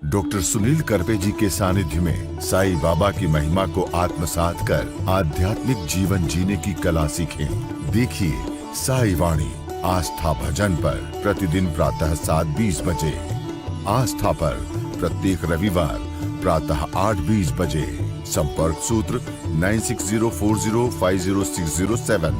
Doctor Sunil Karpe जी के सानिध्य में साईं बाबा की महिमा को आत्मसात कर आध्यात्मिक जीवन जीने की कला सीखें। देखिए साई वाणी आस्था भजन पर प्रतिदिन प्रातः 7:20 बजे। आस्था पर प्रत्येक रविवार प्रातः 8:20 बजे। संपर्क सूत्र 9604050607।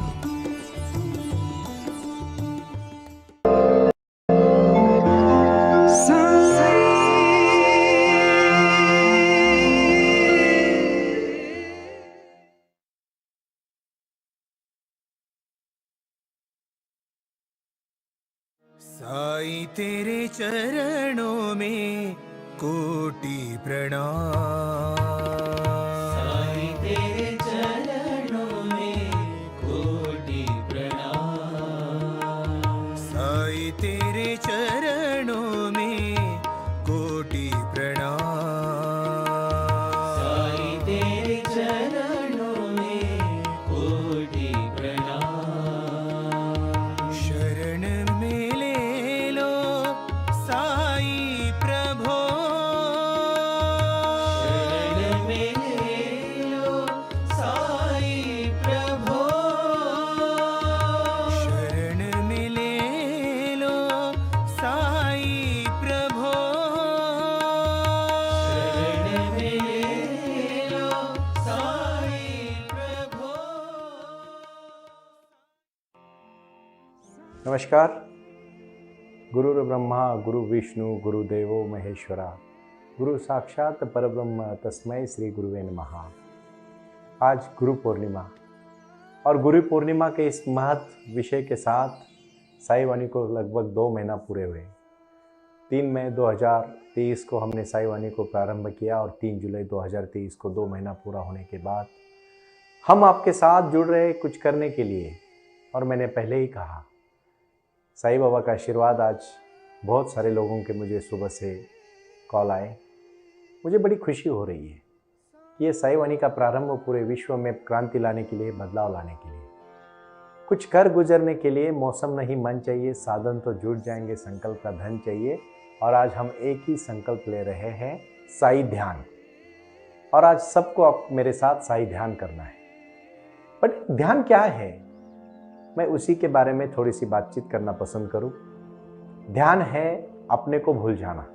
साईं तेरे चरणों में कोटि प्रणाम। साईं तेरे चरणों में कोटि प्रणाम। साईं तेरे चरणों में कोटि प्रणाम। साईं तेरे चरणों में कोटि प्रणाम। शरण में ले लो साईं प्रभो। शरण में ले लो साईं प्रभो। शरण में ले लो साईं प्रभो। शरण में ले लो साईं प्रभो। नमस्कार। गुरु ब्रह्मा गुरु विष्णु गुरुदेवो महेश्वरा, गुरु साक्षात परब्रह्म तस्मै श्री गुरुवे नमः। आज गुरु पूर्णिमा और गुरु पूर्णिमा के इस महत्व विषय के साथ साई वाणी को लगभग 2 महीना पूरे हुए। 3 मई 2023 को हमने साई वाणी को प्रारंभ किया और 3 जुलाई 2023 को 2 महीना पूरा होने के बाद हम आपके साथ जुड़ रहे कुछ करने के लिए। और मैंने पहले ही कहा, साईं बाबा का आशीर्वाद आज बहुत सारे लोगों के मुझे सुबह से कॉल आए। मुझे बड़ी खुशी हो रही है कि ये साईं वाणी का प्रारंभ पूरे विश्व में क्रांति लाने के लिए, बदलाव लाने के लिए, कुछ कर गुजरने के लिए मौसम नहीं मन चाहिए, साधन तो जुट जाएंगे, संकल्प का धन चाहिए। और आज हम एक ही संकल्प ले रहे हैं, साई ध्यान। और आज सबको आप मेरे साथ साई ध्यान करना है। बट ध्यान क्या है, मैं उसी के बारे में थोड़ी सी बातचीत करना पसंद करूं। ध्यान है अपने को भूल जाना,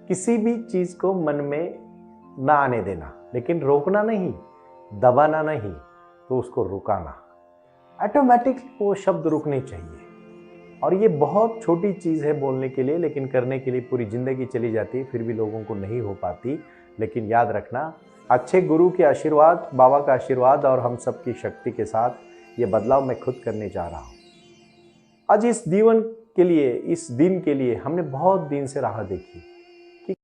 किसी भी चीज को मन में ना आने देना, लेकिन रोकना नहीं, दबाना नहीं, तो उसको रुकाना। ऑटोमेटिक वो शब्द रुकने चाहिए। और ये बहुत छोटी चीज है बोलने के लिए, लेकिन करने के लिए पूरी जिंदगी चली जाती है, फिर भी लोगों को नहीं हो पाती। लेकिन याद रखना, अच्छे गुरु के आशीर्वाद, बाबा का आशीर्वाद और हम सबकी शक्ति के साथ ये बदलाव मैं खुद करने जा रहा हूं। आज इस जीवन के लिए, इस दिन के लिए हमने बहुत दिन से राह देखी कि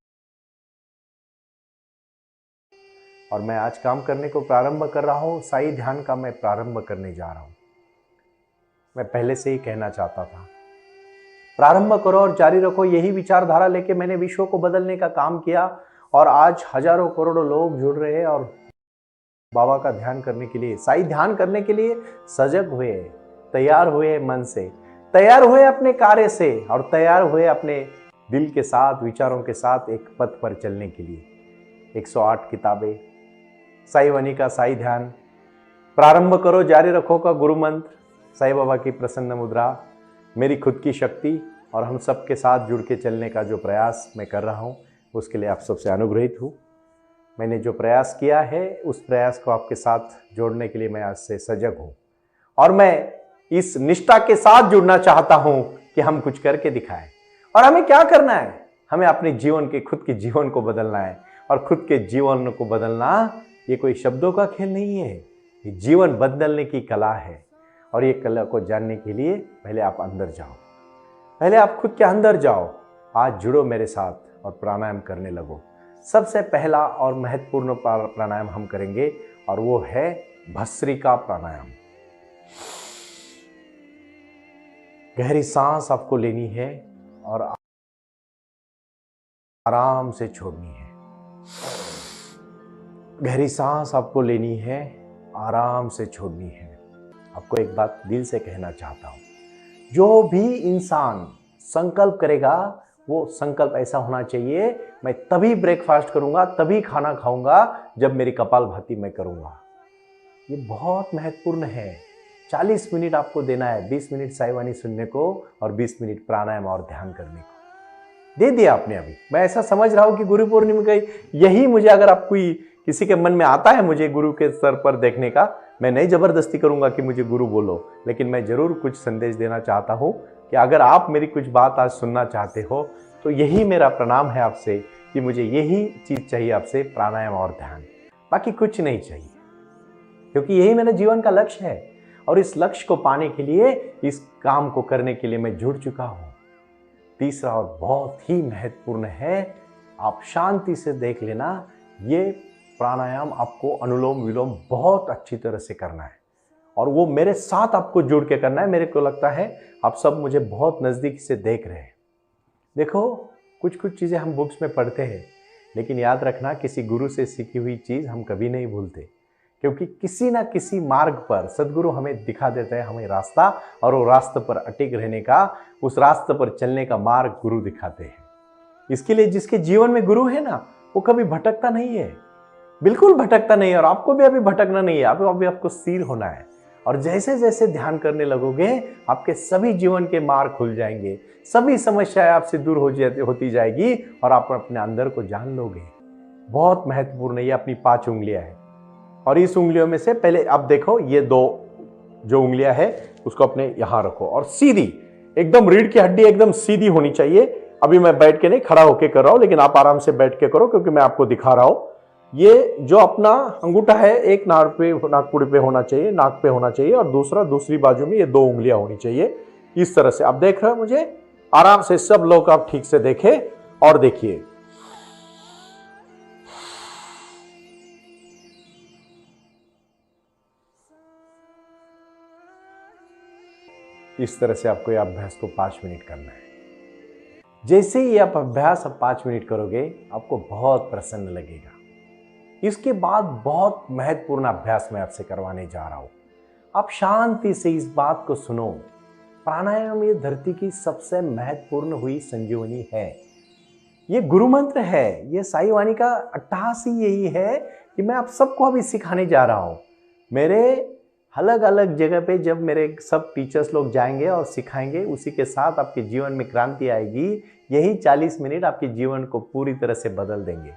और मैं आज काम करने को प्रारंभ कर रहा हूं। साई ध्यान का मैं प्रारंभ करने जा रहा हूं। मैं पहले से ही कहना चाहता था, प्रारंभ करो और जारी रखो। यही विचारधारा लेके मैंने विश्व को बदलने का काम किया और आज हजारों करोड़ों लोग जुड़ रहे हैं और बाबा का ध्यान करने के लिए, साई ध्यान करने के लिए सजग हुए, तैयार हुए, मन से तैयार हुए, अपने कार्य से, और तैयार हुए अपने दिल के साथ, विचारों के साथ एक पथ पर चलने के लिए। 108 किताबें, साई वाणी का साई ध्यान, प्रारंभ करो जारी रखो का गुरु मंत्र, साई बाबा की प्रसन्न मुद्रा, मेरी खुद की शक्ति और हम सबके साथ जुड़ के चलने का जो प्रयास मैं कर रहा हूँ, उसके लिए आप सबसे अनुग्रहित हूँ। मैंने जो प्रयास किया है उस प्रयास को आपके साथ जोड़ने के लिए मैं आज से सजग हूं। और मैं इस निष्ठा के साथ जुड़ना चाहता हूं कि हम कुछ करके दिखाएं। और हमें क्या करना है, हमें अपने जीवन के, खुद के जीवन को बदलना है। और खुद के जीवन को बदलना ये कोई शब्दों का खेल नहीं है, ये जीवन बदलने की कला है। और ये कला को जानने के लिए पहले आप अंदर जाओ, पहले आप खुद के अंदर जाओ। आज जुड़ो मेरे साथ और प्राणायाम करने लगो। सबसे पहला और महत्वपूर्ण प्राणायाम हम करेंगे और वो है भस्त्रिका प्राणायाम। गहरी सांस आपको लेनी है और आराम से छोड़नी है। गहरी सांस आपको लेनी है, आराम से छोड़नी है। आपको एक बात दिल से कहना चाहता हूं, जो भी इंसान संकल्प करेगा वो संकल्प ऐसा होना चाहिए, मैं तभी ब्रेकफास्ट करूंगा, तभी खाना खाऊंगा जब मेरी कपालभाति मैं करूंगा। ये बहुत महत्वपूर्ण है। 40 मिनट आपको देना है, 20 मिनट साई वाणी सुनने को और 20 मिनट प्राणायाम और ध्यान करने को दे दिया आपने। अभी मैं ऐसा समझ रहा हूं कि गुरु पूर्णिमा का यही मुझे, अगर आप कोई किसी के मन में आता है मुझे गुरु के स्तर पर देखने का, मैं नहीं जबरदस्ती करूंगा कि मुझे गुरु बोलो, लेकिन मैं जरूर कुछ संदेश देना चाहता हूं कि अगर आप मेरी कुछ बात आज सुनना चाहते हो तो यही मेरा प्रणाम है आपसे कि मुझे यही चीज चाहिए आपसे, प्राणायाम और ध्यान, बाकी कुछ नहीं चाहिए, क्योंकि यही मेरा जीवन का लक्ष्य है। और इस लक्ष्य को पाने के लिए, इस काम को करने के लिए मैं जुड़ चुका हूं। तीसरा और बहुत ही महत्वपूर्ण है, आप शांति से देख लेना, ये प्राणायाम आपको अनुलोम विलोम बहुत अच्छी तरह से करना है और वो मेरे साथ आपको जुड़ के करना है। मेरे को लगता है आप सब मुझे बहुत नज़दीक से देख रहे हैं। देखो, कुछ कुछ चीज़ें हम बुक्स में पढ़ते हैं, लेकिन याद रखना किसी गुरु से सीखी हुई चीज़ हम कभी नहीं भूलते, क्योंकि किसी ना किसी मार्ग पर सदगुरु हमें दिखा देते हैं हमें रास्ता, और वो रास्ते पर अटिक रहने का, उस रास्ते पर चलने का मार्ग गुरु दिखाते हैं। इसके लिए जिसके जीवन में गुरु है ना, वो कभी भटकता नहीं है, बिल्कुल भटकता नहीं है। और आपको भी अभी भटकना नहीं है, अभी आपको स्थिर होना है। और जैसे जैसे ध्यान करने लगोगे, आपके सभी जीवन के मार्ग खुल जाएंगे, सभी समस्याएं आपसे दूर होती जाएगी और आप अपने अंदर को जान लोगे। बहुत महत्वपूर्ण है। ये अपनी 5 उंगलियां हैं और इस उंगलियों में से पहले आप देखो, ये 2 जो उंगलियां है उसको अपने यहां रखो और सीधी एकदम रीढ़ की हड्डी एकदम सीधी होनी चाहिए। अभी मैं बैठ के नहीं, खड़ा होके कर रहा हूं, लेकिन आप आराम से बैठ के करो क्योंकि मैं आपको दिखा रहा हूं। ये जो अपना अंगूठा है एक नाकपुड़ी पे होना चाहिए, नाक पे होना चाहिए, और दूसरा दूसरी बाजू में ये 2 उंगलियां होनी चाहिए। इस तरह से आप देख रहे हो मुझे, आराम से सब लोग आप ठीक से देखें और देखिए। इस तरह से आपको ये अभ्यास को 5 मिनट करना है। जैसे ही आप अभ्यास 5 मिनट करोगे, आपको बहुत प्रसन्न लगेगा। इसके बाद बहुत महत्वपूर्ण अभ्यास मैं आपसे करवाने जा रहा हूं। आप शांति से इस बात को सुनो। प्राणायाम ये धरती की सबसे महत्वपूर्ण हुई संजीवनी है। ये गुरु मंत्र है। ये साई वाणी का अट्टहास ही यही है कि मैं आप सबको अभी सिखाने जा रहा हूं। मेरे अलग अलग जगह पे जब मेरे सब टीचर्स लोग जाएंगे और सिखाएंगे, उसी के साथ आपके जीवन में क्रांति आएगी। यही 40 मिनट आपके जीवन को पूरी तरह से बदल देंगे।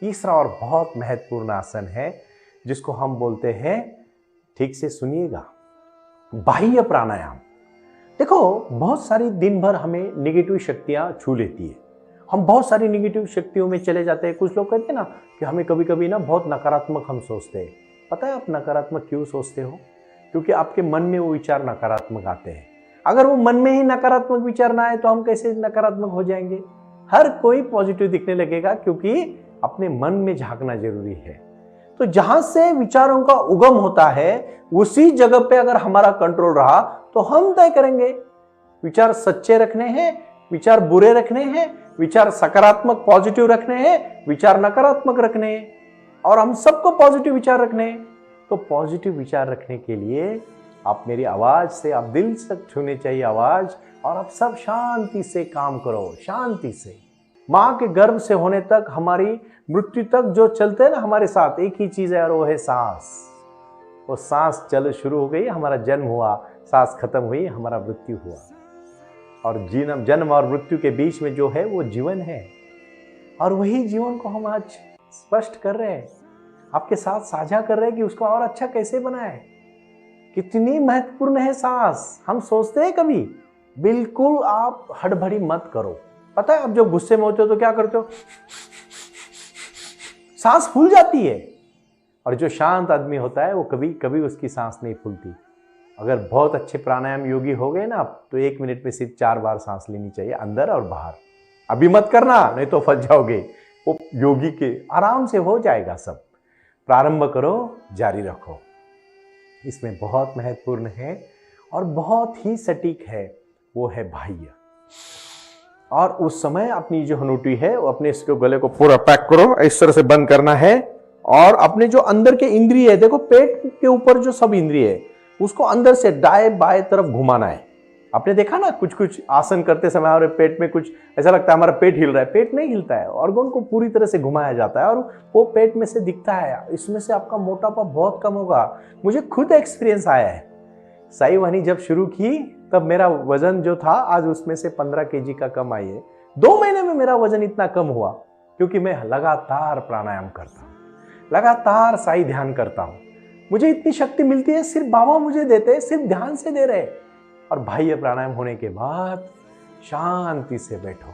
तीसरा और बहुत महत्वपूर्ण आसन है जिसको हम बोलते हैं, ठीक से सुनिएगा, बाह्य प्राणायाम। देखो, बहुत सारी दिन भर हमें निगेटिव शक्तियां छू लेती है। हम बहुत सारी निगेटिव शक्तियों में चले जाते हैं। कुछ लोग कहते हैं ना कि हमें कभी कभी ना बहुत नकारात्मक हम सोचते हैं। पता है आप नकारात्मक क्यों सोचते हो? क्योंकि आपके मन में वो विचार नकारात्मक आते हैं। अगर वो मन में ही नकारात्मक विचार ना आए तो हम कैसे नकारात्मक हो जाएंगे? हर कोई पॉजिटिव दिखने लगेगा, क्योंकि अपने मन में झांकना जरूरी है। तो जहां से विचारों का उगम होता है, उसी जगह पे अगर हमारा कंट्रोल रहा तो हम तय करेंगे विचार सच्चे रखने हैं, विचार बुरे रखने हैं, विचार सकारात्मक पॉजिटिव रखने हैं, विचार नकारात्मक रखने हैं, और हम सबको पॉजिटिव विचार रखने हैं। तो पॉजिटिव विचार रखने के लिए आप मेरी आवाज से, आप दिल से छूने चाहिए आवाज, और आप सब शांति से काम करो। शांति से मां के गर्भ से होने तक, हमारी मृत्यु तक जो चलते हैं ना हमारे साथ, एक ही चीज है और वो है सांस। वो सांस चल शुरू हो गई, हमारा जन्म हुआ, सांस खत्म हुई, हमारा मृत्यु हुआ। और जन्म और मृत्यु के बीच में जो है वो जीवन है, और वही जीवन को हम आज स्पष्ट कर रहे हैं, आपके साथ साझा कर रहे हैं कि उसको और अच्छा कैसे बनाए। कितनी महत्वपूर्ण है सांस। हम सोचते हैं कभी? बिल्कुल आप हड़बड़ी मत करो। पता है आप जब गुस्से में होते हो तो क्या करते हो? सांस फूल जाती है। और जो शांत आदमी होता है वो कभी कभी उसकी सांस नहीं फूलती। अगर बहुत अच्छे प्राणायाम योगी हो गए ना आप, तो 1 मिनट में सिर्फ 4 बार सांस लेनी चाहिए, अंदर और बाहर। अभी मत करना, नहीं तो फंस जाओगे। वो योगी के आराम से हो जाएगा सब। प्रारंभ करो, जारी रखो। इसमें बहुत महत्वपूर्ण है और बहुत ही सटीक है, वो है बाह्य। और उस समय अपनी जो हनूटी है वो अपने इसके गले को पूरा पैक करो, इस तरह से बंद करना है। और अपने जो अंदर के इंद्रिय है, देखो पेट के ऊपर जो सब इंद्रिय है उसको अंदर से दाएं बाएं तरफ घुमाना है। आपने देखा ना कुछ कुछ आसन करते समय हमारे पेट में कुछ ऐसा लगता है हमारा पेट हिल रहा है, पेट नहीं हिलता है, ऑर्गन को पूरी तरह से घुमाया जाता है और वो पेट में से दिखता है। इसमें से आपका मोटापा बहुत कम होगा। मुझे खुद एक्सपीरियंस आया है। साई वाणी जब शुरू की तब मेरा वजन जो था आज उसमें से 15 kg का कम आई है। 2 महीने में मेरा वजन इतना कम हुआ क्योंकि मैं लगातार प्राणायाम करता हूँ, लगातार साई ध्यान करता हूँ। मुझे इतनी शक्ति मिलती है, सिर्फ बाबा मुझे देते हैं, सिर्फ ध्यान से दे रहे। और बाह्य प्राणायाम होने के बाद शांति से बैठो।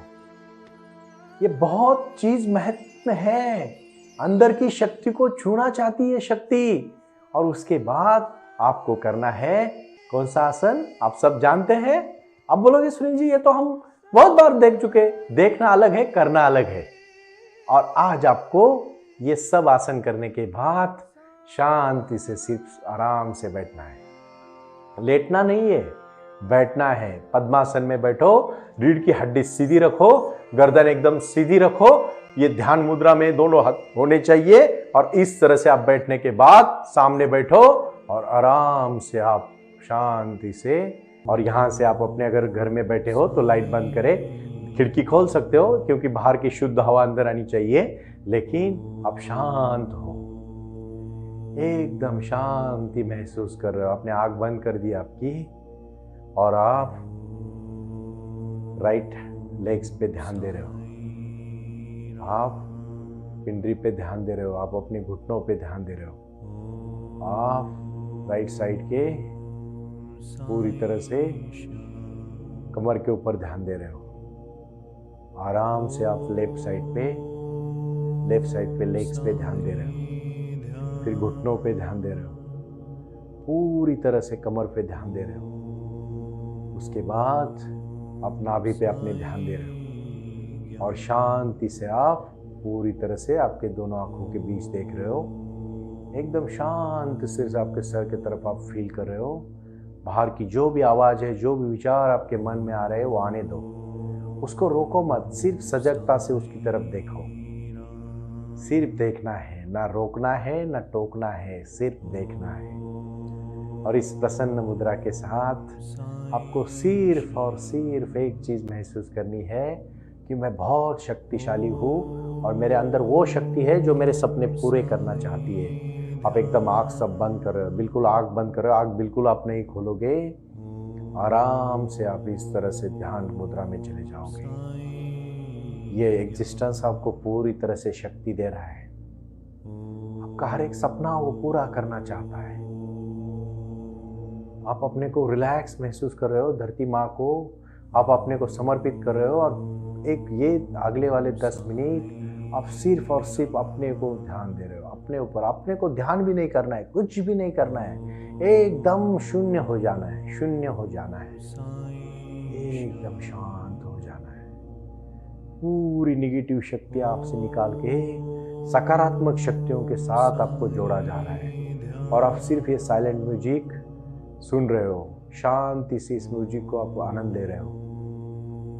ये बहुत चीज महत्व है। अंदर की शक्ति को छूना चाहती है शक्ति। और उसके बाद आपको करना है कौन सा आसन, आप सब जानते हैं। आप बोलोगे सुनील जी ये तो हम बहुत बार देख चुके। देखना अलग है, करना अलग है। और आज आपको ये सब आसन करने के बाद शांति से सिर्फ आराम से बैठना है। लेटना नहीं है, बैठना है। पद्मासन में बैठो, रीढ़ की हड्डी सीधी रखो, गर्दन एकदम सीधी रखो। ये ध्यान मुद्रा में दोनों हाथ होने चाहिए। और इस तरह से आप बैठने के बाद सामने बैठो और आराम से आप शांति से। और यहां से आप अपने अगर घर में बैठे हो तो लाइट बंद करें, खिड़की खोल सकते हो क्योंकि बाहर की शुद्ध हवा अंदर आनी चाहिए। लेकिन आप शांत हो, एकदम शांति महसूस कर रहे हो। आपने आंख बंद कर दी आपकी और आप राइट लेग्स पे ध्यान दे रहे हो, आप पिंडली पे ध्यान दे रहे हो, आप अपने घुटनों पे ध्यान दे रहे हो। आप राइट साइड के पूरी तरह से कमर के ऊपर ध्यान दे रहे हो। आराम से आप लेफ्ट साइड पे लेग्स पे ध्यान दे रहे हो, फिर घुटनों पे ध्यान दे रहे हो, पूरी तरह से कमर पे ध्यान दे रहे हो। उसके बाद आप नाभि पे अपने ध्यान दे रहे हो और शांति से आप पूरी तरह से आपके दोनों आंखों के बीच देख रहे हो। एकदम शांत से आपके सर की तरफ आप फील कर रहे हो। बाहर की जो भी आवाज है, जो भी विचार आपके मन में आ रहे हैं वो आने दो, उसको रोको मत। सिर्फ सजगता से उसकी तरफ देखो। सिर्फ देखना है, ना रोकना है ना टोकना है, सिर्फ देखना है। और इस प्रसन्न मुद्रा के साथ आपको सिर्फ और सिर्फ एक चीज महसूस करनी है कि मैं बहुत शक्तिशाली हूँ और मेरे अंदर वो शक्ति है जो मेरे सपने पूरे करना चाहती है। आप एकदम आँख सब बंद कर रहे हो, बिल्कुल आँख बंद कर रहे हो, आँख बिल्कुल आप नहीं खोलोगे। आराम से आप इस तरह से ध्यान मुद्रा में चले जाओगे। ये एग्जिस्टेंस आपको पूरी तरह से शक्ति दे रहा है। आपका हर एक सपना वो पूरा करना चाहता है। आप अपने को रिलैक्स महसूस कर रहे हो, धरती माँ को आप अपने को समर्पित कर रहे हो। और एक ये अगले वाले 10 मिनट आप सिर्फ और सिर्फ अपने को ध्यान दे रहे हो, अपने ऊपर। अपने को ध्यान भी नहीं करना है, कुछ भी नहीं करना है, एकदम शून्य हो जाना है, शून्य हो जाना है, एकदम शांत हो जाना है। पूरी निगेटिव शक्ति आपसे निकाल के सकारात्मक शक्तियों के साथ आपको जोड़ा जा रहा है। और आप सिर्फ ये साइलेंट म्यूजिक सुन रहे हो, शांति से इस म्यूजिक को आप आनंद ले रहे हो।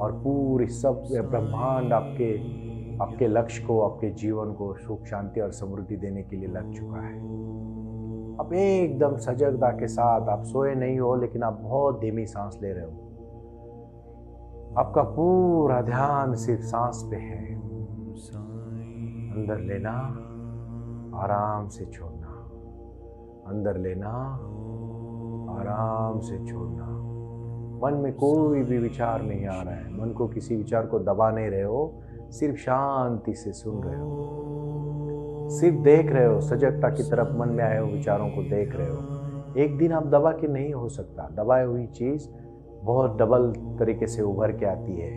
और पूरी सब ब्रह्मांड आपके लक्ष्य को, आपके जीवन को सुख शांति और समृद्धि देने के लिए लग चुका है। अब एकदम सजगता के साथ, आप सोए नहीं हो लेकिन आप बहुत धीमी सांस ले रहे हो। आपका पूरा ध्यान सिर्फ सांस पे है। अंदर लेना, आराम से छोड़ना, अंदर लेना, आराम से छोड़ना। मन में कोई भी विचार नहीं आ रहा है, मन को किसी विचार को दबा नहीं रहे हो, सिर्फ शांति से सुन रहे हो, सिर्फ देख रहे हो। सजगता की तरफ मन में आए हो विचारों को देख रहे हो। एक दिन आप दबा के नहीं हो सकता। दबाई हुई चीज़ बहुत डबल तरीके से उभर के आती है।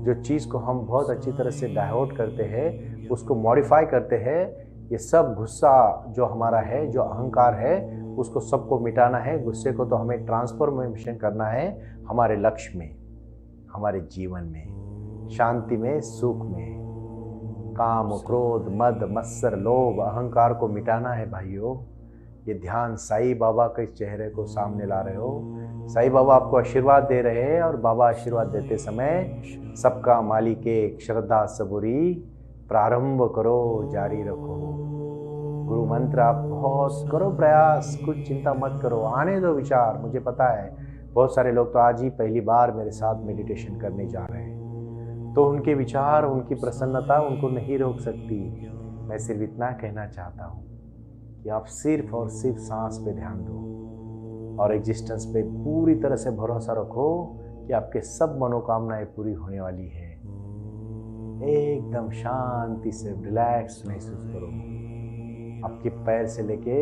जो चीज़ को हम बहुत अच्छी तरह से डाइवर्ट करते हैं, उसको मॉडिफाई करते हैं। ये सब गुस्सा जो हमारा है, जो अहंकार है, उसको सबको मिटाना है। गुस्से को तो हमें ट्रांसफॉर्मेशन करना है हमारे लक्ष्य में, हमारे जीवन में, शांति में, सुख में। काम, क्रोध, मद, मत्सर, लोभ, अहंकार को मिटाना है भाइयों। ये ध्यान साईं बाबा के चेहरे को सामने ला रहे हो। साईं बाबा आपको आशीर्वाद दे रहे हैं और बाबा आशीर्वाद देते समय सबका मालिक एक, श्रद्धा सबूरी, प्रारंभ करो, जारी रखो। गुरु मंत्र आप बहुत करो प्रयास, कुछ चिंता मत करो, आने दो विचार। मुझे पता है बहुत सारे लोग तो आज ही पहली बार मेरे साथ मेडिटेशन करने जा रहे हैं, तो उनके विचार, उनकी प्रसन्नता उनको नहीं रोक सकती। मैं सिर्फ इतना कहना चाहता हूँ कि आप सिर्फ और सिर्फ सांस पे ध्यान दो और एग्जिस्टेंस पे पूरी तरह से भरोसा रखो कि आपके सब मनोकामनाएं पूरी होने वाली है। एकदम शांति से रिलैक्स महसूस करो। आपके पैर से लेके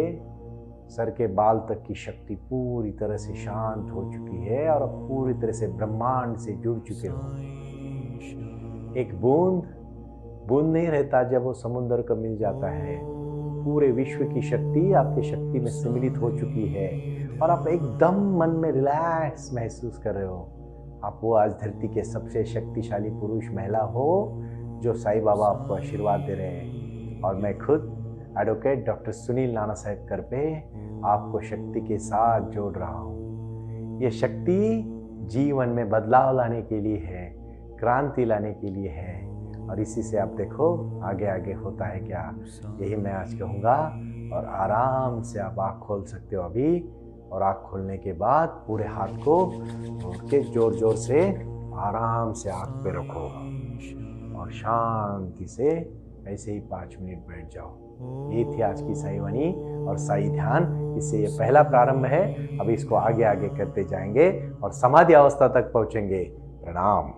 सर के बाल तक की शक्ति पूरी तरह से शांत हो चुकी है और आप पूरी तरह से ब्रह्मांड से जुड़ चुके हो। एक बूंद नहीं रहता जब वो समुद्र को मिल जाता है। पूरे विश्व की शक्ति आपकी शक्ति में सम्मिलित हो चुकी है और आप एकदम मन में रिलैक्स महसूस कर रहे हो। आप वो आज धरती के सबसे शक्तिशाली पुरुष महिला हो जो साईं बाबा आपको आशीर्वाद दे रहे हैं। और मैं खुद एडवोकेट डॉक्टर सुनील नाना साहेब करपे आपको शक्ति के साथ जोड़ रहा हूँ। ये शक्ति जीवन में बदलाव लाने के लिए है, क्रांति लाने के लिए है। और इसी से आप देखो आगे आगे होता है क्या, यही मैं आज कहूँगा। और आराम से आप आँख खोल सकते हो अभी, और आँख खोलने के बाद पूरे हाथ को जोड़ के जोर जोर से आराम से आँख पे रखो और शांति से ऐसे ही 5 मिनट बैठ जाओ। ये थी आज की साई वाणी और साई ध्यान। इससे ये पहला प्रारंभ है। अभी इसको आगे आगे करते जाएंगे और समाधि अवस्था तक पहुँचेंगे। प्रणाम।